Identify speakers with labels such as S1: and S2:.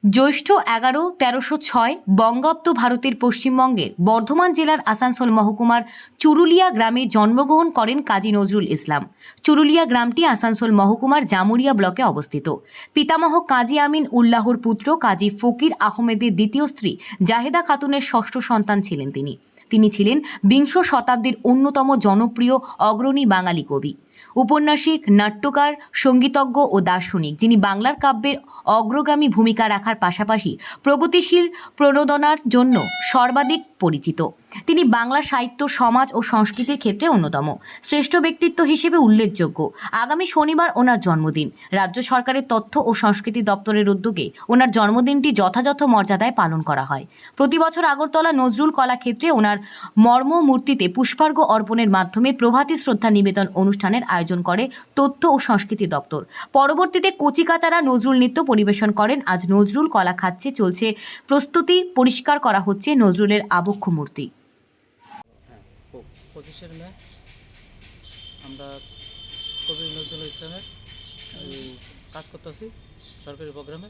S1: জ্যৈষ্ঠ ১১, ১৩০৬ বঙ্গাব্দ ভারতের পশ্চিমবঙ্গের বর্ধমান জেলার আসানসোল মহকুমার চুরুলিয়া গ্রামে জন্মগ্রহণ করেন কাজী নজরুল ইসলাম। চুরুলিয়া গ্রামটি আসানসোল মহকুমার জামুরিয়া ব্লকে অবস্থিত। পিতামহ কাজী আমিন উল্লাহর পুত্র কাজী ফকির আহমেদের দ্বিতীয় স্ত্রী জাহেদা খাতুনের ষষ্ঠ সন্তান ছিলেন তিনি ছিলেন বিংশ শতাব্দীর অন্যতম জনপ্রিয় অগ্রণী বাঙালি কবি, উপন্যাসিক, নাট্যকার, সঙ্গীতজ্ঞ ও দার্শনিক, যিনি বাংলার কাব্যের অগ্রগামী ভূমিকা রাখার পাশাপাশি প্রগতিশীল প্রণোদনার জন্য সর্বাধিক পরিচিত। তিনি বাংলা সাহিত্য, সমাজ ও সংস্কৃতির ক্ষেত্রে অন্যতম শ্রেষ্ঠ ব্যক্তিত্ব হিসেবে উল্লেখযোগ্য। আগামী শনিবার ওনার জন্মদিন। রাজ্য সরকারের তথ্য ও সংস্কৃতি দপ্তরের উদ্যোগে ওনার জন্মদিনটি যথাযথ মর্যাদায় পালন করা হয়। প্রতি বছর আগরতলা নজরুল কলাক্ষেত্রে ওনার মূর্তিতে পুষ্পার্ঘ্য অর্পণের মাধ্যমে প্রভাতী শ্রদ্ধা নিবেদন অনুষ্ঠানের আয়োজন করে তথ্য ও সংস্কৃতি দপ্তর। পরবর্তীতে কচিকাচারা নজরুল নৃত্য পরিবেশন করেন। আজ নজরুল কলাক্ষেত্রে চলছে প্রস্তুতি, পরিষ্কার করা হচ্ছে নজরুলের আবক্ষ মূর্তি।
S2: 25শে মে আমরা কবি নজরুল ইসলামের কাজ করতেছি সরকারি প্রোগ্রামে।